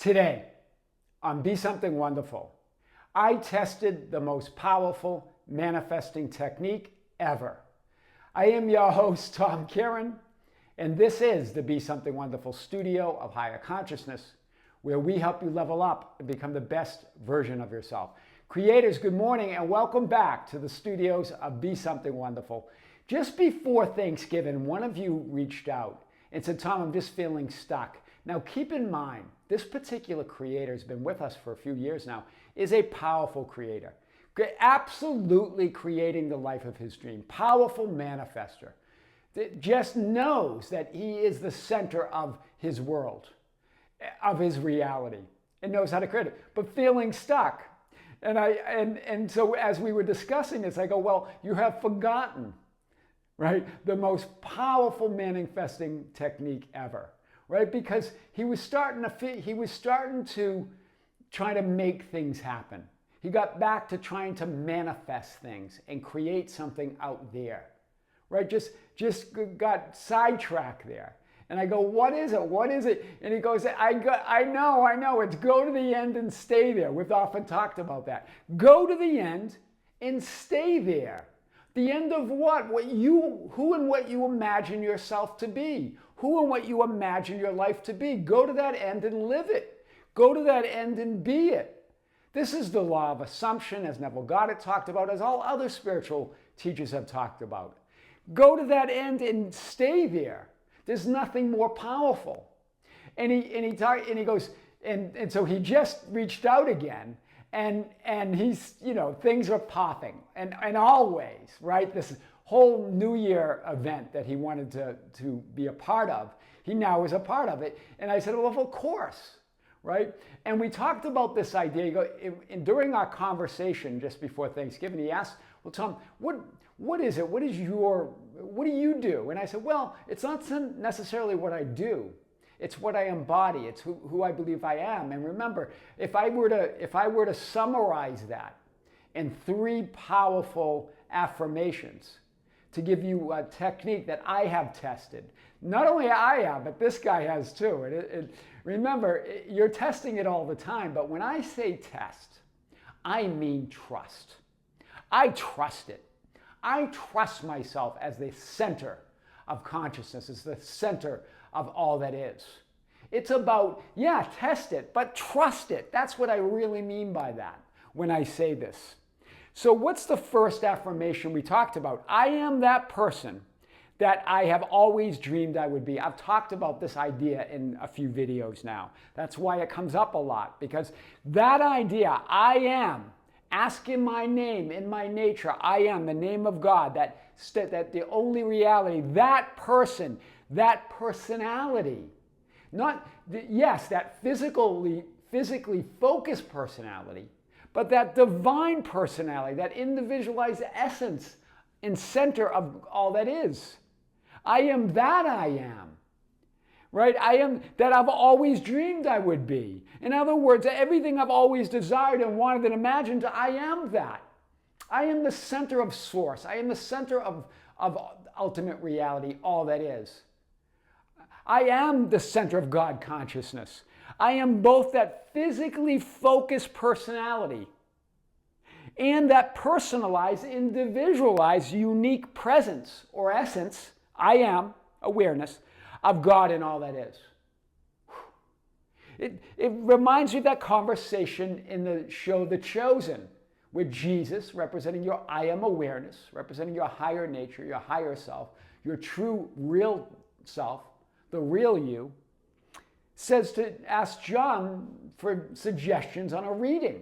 Today, on Be Something Wonderful, I tested the most powerful manifesting technique ever. I am your host, Tom Kearin, and this is the Be Something Wonderful studio of higher consciousness, where we help you level up and become the best version of yourself. Creators, good morning and welcome back to the studios of Be Something Wonderful. Just before Thanksgiving, one of you reached out and said, Tom, I'm just feeling stuck. Now keep in mind, this particular creator has been with us for a few years now, is a powerful creator. Absolutely creating the life of his dream. Powerful manifester. That just knows that he is the center of his world, of his reality, and knows how to create it, but feeling stuck. And so as we were discussing this, I go, well, you have forgotten, right, the most powerful manifesting technique ever, right? Because he was starting to try to make things happen. He got back to trying to manifest things and create something out there, right? Just got sidetracked there. And I go, what is it? What is it? And he goes, I know. It's go to the end and stay there. We've often talked about that. Go to the end and stay there. The end of what? Who and what you imagine yourself to be. Who and what you imagine your life to be. Go to that end and live it. Go to that end and be it. This is the law of assumption, as Neville Goddard talked about, as all other spiritual teachers have talked about. Go to that end and stay there. There's nothing more powerful. And he goes, and so he just reached out again, and he's, things are popping, and always, right? This whole New Year event that he wanted to be a part of, he now is a part of it. And I said, well, of course, right? And we talked about this idea. During our conversation just before Thanksgiving, he asked, well, Tom, what is it? What do you do? And I said, well, it's not necessarily what I do. It's what I embody. It's who I believe I am. And remember, if I were to summarize that in 3 powerful affirmations to give you a technique that I have tested, not only I have, but this guy has too. Remember, you're testing it all the time, but when I say test, I mean trust. I trust it. I trust myself as the center of consciousness, as the center of all that is. It's about, yeah, test it, but trust it. That's what I really mean by that when I say this. So what's the first affirmation we talked about? I am that person that I have always dreamed I would be. I've talked about this idea in a few videos now. That's why it comes up a lot, because that idea, I am, ask in my name, in my nature, I am, the name of God, that the only reality, that person, that personality, that physically focused personality, but that divine personality, that individualized essence and center of all that is. I am that I am. Right? I am that I've always dreamed I would be. In other words, everything I've always desired and wanted and imagined, I am that. I am the center of source. I am the center of ultimate reality, all that is. I am the center of God consciousness. I am both that physically focused personality and that personalized, individualized, unique presence or essence, I am, awareness, of God and all that is. It reminds me of that conversation in the show The Chosen, with Jesus representing your I am awareness, representing your higher nature, your higher self, your true real self, the real you, says to ask John for suggestions on a reading.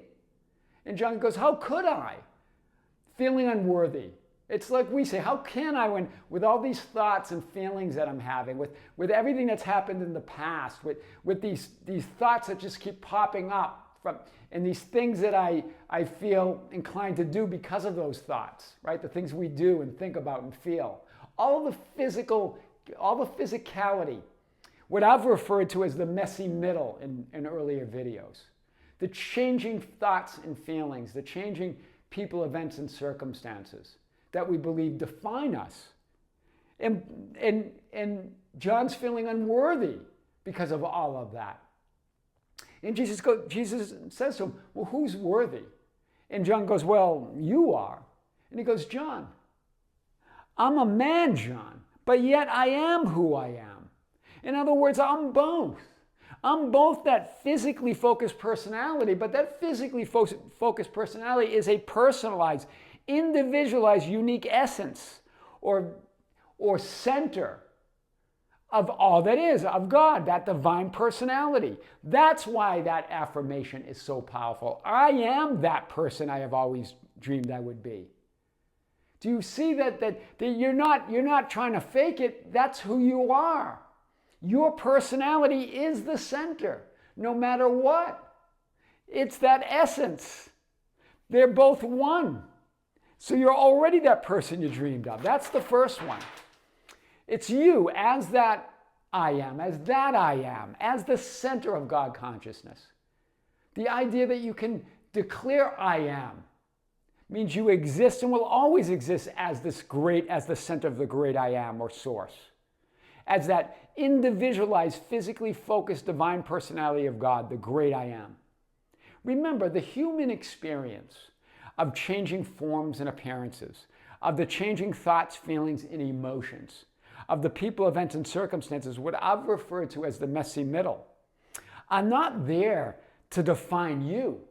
And John goes, how could I? Feeling unworthy. It's like we say, how can I, when with all these thoughts and feelings that I'm having, with everything that's happened in the past, with these thoughts that just keep popping up, and these things that I feel inclined to do because of those thoughts, right? The things we do and think about and feel. All the physicality, what I've referred to as the messy middle in earlier videos. The changing thoughts and feelings, the changing people, events, and circumstances that we believe define us. And John's feeling unworthy because of all of that. And Jesus says to him, well, who's worthy? And John goes, well, you are. And he goes, John, I'm a man, John, but yet I am who I am. In other words, I'm both. I'm both that physically focused personality, but that physically focused personality is a personalized, individualized, unique essence or center of all that is, of God, that divine personality. That's why that affirmation is so powerful. I am that person I have always dreamed I would be. Do you see that you're not trying to fake it? That's who you are. Your personality is the center, no matter what. It's that essence. They're both one. So you're already that person you dreamed of. That's the first one. It's you as that I am, as the center of God consciousness. The idea that you can declare I am means you exist and will always exist as the center of the great I am or source. As that individualized, physically focused divine personality of God, the great I am. Remember, the human experience of changing forms and appearances, of the changing thoughts, feelings, and emotions, of the people, events, and circumstances, what I've referred to as the messy middle, are not there to define you,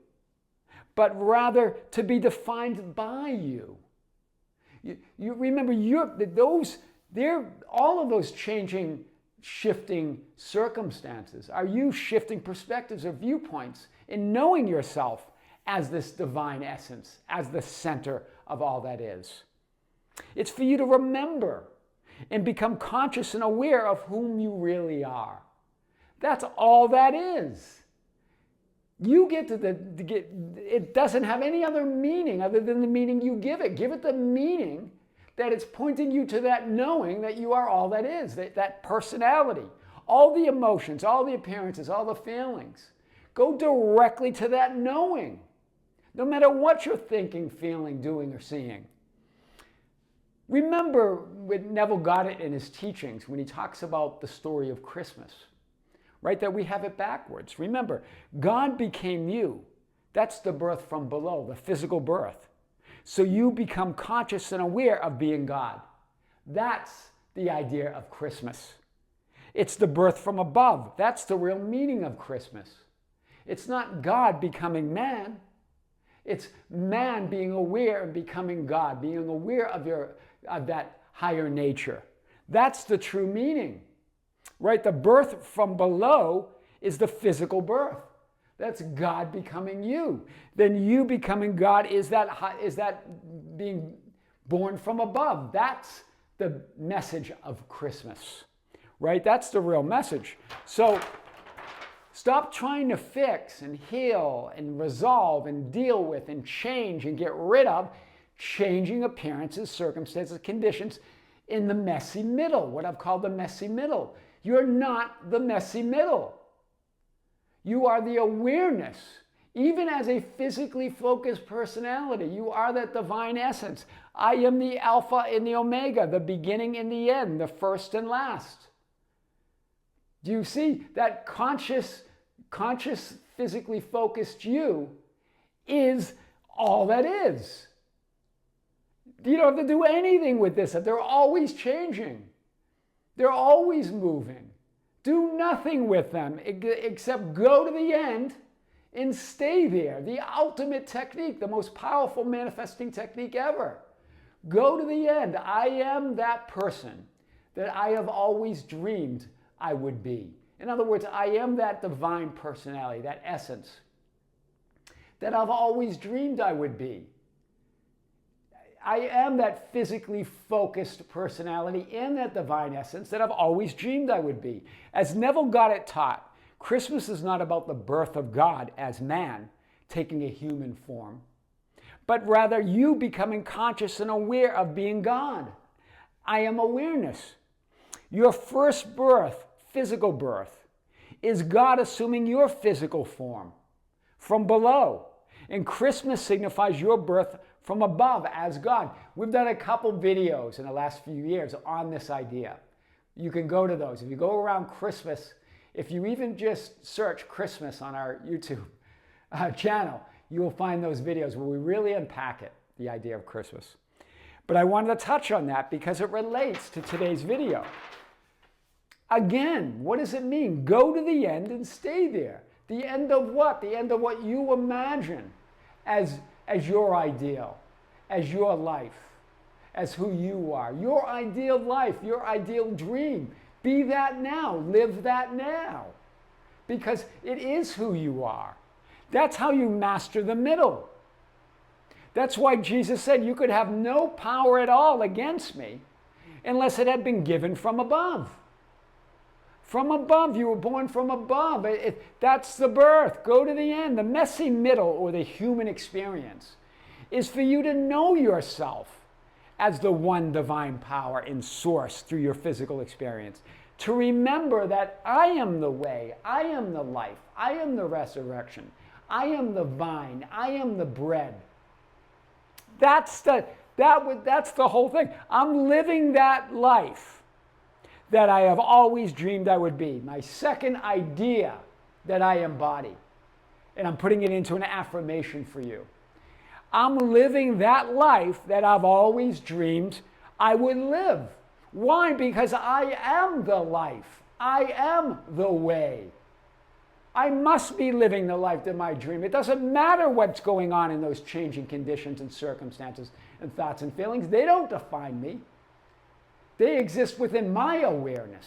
but rather to be defined by you. You remember, all of those changing, shifting circumstances are you shifting perspectives or viewpoints in knowing yourself as this divine essence, as the center of all that is. It's for you to remember and become conscious and aware of whom you really are. That's all that is. You get it doesn't have any other meaning other than the meaning you give it. Give it the meaning that it's pointing you to that knowing that you are all that is, that personality, all the emotions, all the appearances, all the feelings. Go directly to that knowing, no matter what you're thinking, feeling, doing, or seeing. Remember when Neville got it in his teachings when he talks about the story of Christmas, right? That we have it backwards. Remember, God became you. That's the birth from below, the physical birth. So you become conscious and aware of being God. That's the idea of Christmas. It's the birth from above. That's the real meaning of Christmas. It's not God becoming man. It's man being aware and becoming God, being aware of that higher nature. That's the true meaning, right? The birth from below is the physical birth. That's God becoming you. Then you becoming God is that being born from above. That's the message of Christmas, right? That's the real message. So stop trying to fix and heal and resolve and deal with and change and get rid of changing appearances, circumstances, conditions in the messy middle, what I've called the messy middle. You're not the messy middle. You are the awareness. Even as a physically focused personality, you are that divine essence. I am the Alpha and the Omega, the beginning and the end, the first and last. Do you see that conscious, physically focused you is all that is? You don't have to do anything with this. They're always changing. They're always moving. Do nothing with them except go to the end and stay there. The ultimate technique, the most powerful manifesting technique ever. Go to the end. I am that person that I have always dreamed I would be. In other words, I am that divine personality, that essence that I've always dreamed I would be. I am that physically focused personality and that divine essence that I've always dreamed I would be. As Neville got it taught, Christmas is not about the birth of God as man, taking a human form, but rather you becoming conscious and aware of being God. I am awareness. Your first birth, physical birth, is God assuming your physical form from below. And Christmas signifies your birth from above as God. We've done a couple videos in the last few years on this idea. You can go to those. If you go around Christmas If you even just search Christmas on our YouTube channel, you will find those videos where we really unpack it, the idea of Christmas. But I wanted to touch on that because it relates to today's video. Again, what does it mean? Go to the end and stay there. The end of what? The end of what you imagine as your ideal, as your life, as who you are. Your ideal life, your ideal dream. Be that now. Live that now. Because it is who you are. That's how you master the middle. That's why Jesus said you could have no power at all against me unless it had been given from above. From above, you were born from above. That's the birth. Go to the end. The messy middle, or the human experience, is for you to know yourself as the one divine power in source through your physical experience. To remember that I am the way, I am the life, I am the resurrection, I am the vine, I am the bread. That's the whole thing. I'm living that life that I have always dreamed I would be. My second idea that I embody. And I'm putting it into an affirmation for you. I'm living that life that I've always dreamed I would live. Why? Because I am the life. I am the way. I must be living the life that I dream. It doesn't matter what's going on in those changing conditions and circumstances and thoughts and feelings. They don't define me. They exist within my awareness.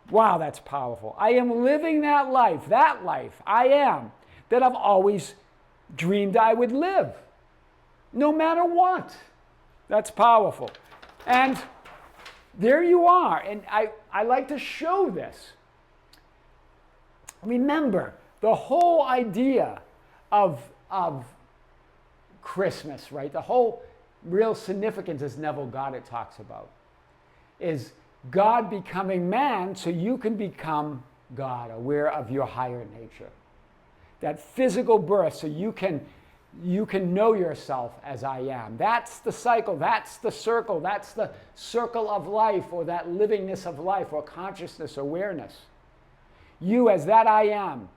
Wow, that's powerful. I am living that life I am, that I've always dreamed I would live, no matter what. That's powerful. And there you are. And I like to show this. Remember, the whole idea of Christmas, right? The whole real significance, as Neville Goddard talks about, is God becoming man so you can become God, aware of your higher nature. That physical birth so you can know yourself as I am. That's the cycle, that's the circle of life, or that livingness of life, or consciousness, awareness. You as that I am,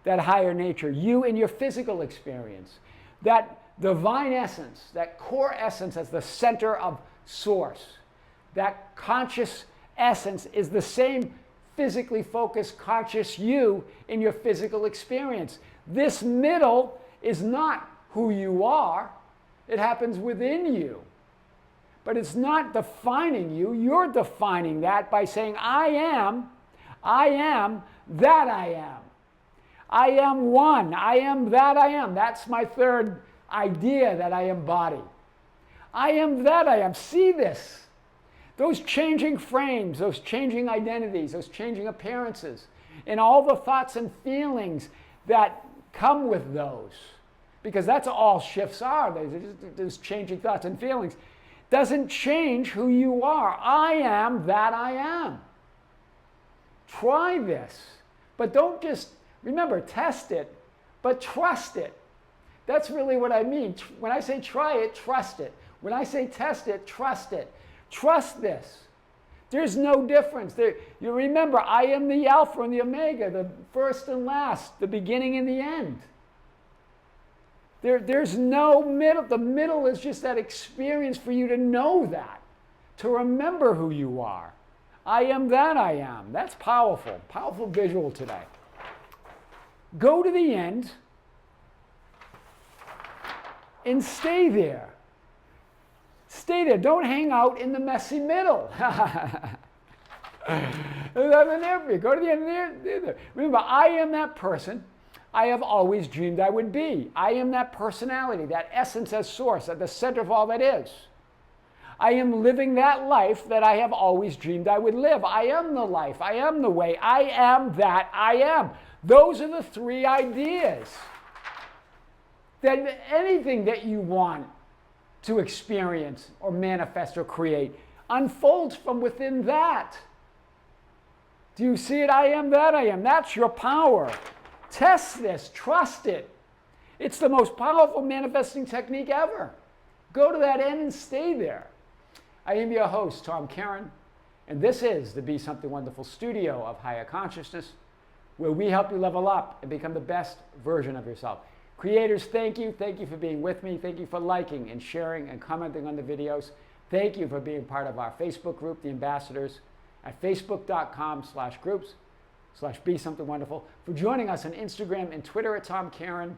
that higher nature, you in your physical experience, that divine essence, that core essence as the center of source, that conscious essence is the same physically focused conscious you in your physical experience. This middle is not who you are. It happens within you. But it's not defining you. You're defining that by saying, I am that I am. I am one. I am that I am. That's my third idea that I embody. I am that I am. See this. Those changing frames, those changing identities, those changing appearances, and all the thoughts and feelings that come with those. Because that's all shifts are. There's changing thoughts and feelings. Doesn't change who you are. I am that I am. Try this. But don't just, remember, test it, but trust it. That's really what I mean. When I say try it, trust it. When I say test it, trust it. Trust this. There's no difference. You remember, I am the Alpha and the Omega, the first and last, the beginning and the end. There's no middle. The middle is just that experience for you to know that, to remember who you are. I am that I am. That's powerful. Powerful visual today. Go to the end and stay there. Stay there. Don't hang out in the messy middle. Go to the end there. Remember, I am that person I have always dreamed I would be. I am that personality, that essence as source, at the center of all that is. I am living that life that I have always dreamed I would live. I am the life. I am the way. I am that I am. Those are the three ideas. That anything that you want to experience or manifest or create unfolds from within that. Do you see it? I am that I am. That's your power. Test this. Trust it. It's the most powerful manifesting technique ever. Go to that end and stay there. I am your host, Tom Kearin, And this is the Be Something Wonderful studio of higher consciousness, where we help you level up and become the best version of yourself. Creators, thank you. Thank you for being with me. Thank you for liking and sharing and commenting on the videos. Thank you for being part of our Facebook group, The Ambassadors, at facebook.com/groups/Be Something Wonderful. For joining us on Instagram and Twitter at Tom Kearin,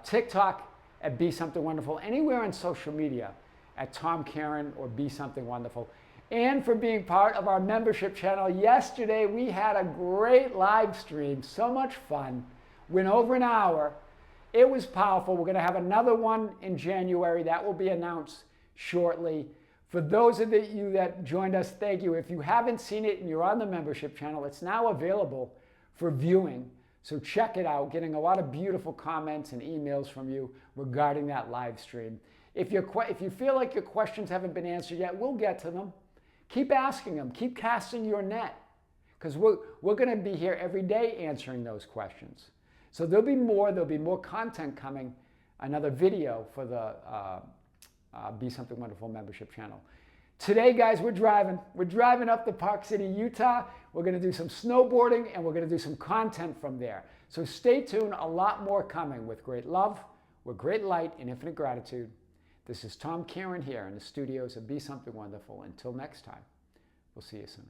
TikTok at Be Something Wonderful, anywhere on social media at Tom Kearin or Be Something Wonderful. And for being part of our membership channel. Yesterday we had a great live stream, so much fun, went over an hour. It was powerful. We're going to have another one in January that will be announced shortly. For those of you that joined us, thank you. If you haven't seen it and you're on the membership channel, it's now available for viewing. So check it out. Getting a lot of beautiful comments and emails from you regarding that live stream. If you feel like your questions haven't been answered yet, we'll get to them. Keep asking them. Keep casting your net, because we're going to be here every day answering those questions. So there'll be more content coming, another video for the Be Something Wonderful membership channel. Today, guys, we're driving. We're driving up to Park City, Utah. We're going to do some snowboarding, and we're going to do some content from there. So stay tuned. A lot more coming with great love, with great light, and infinite gratitude. This is Tom Kearin here in the studios of Be Something Wonderful. Until next time, we'll see you soon.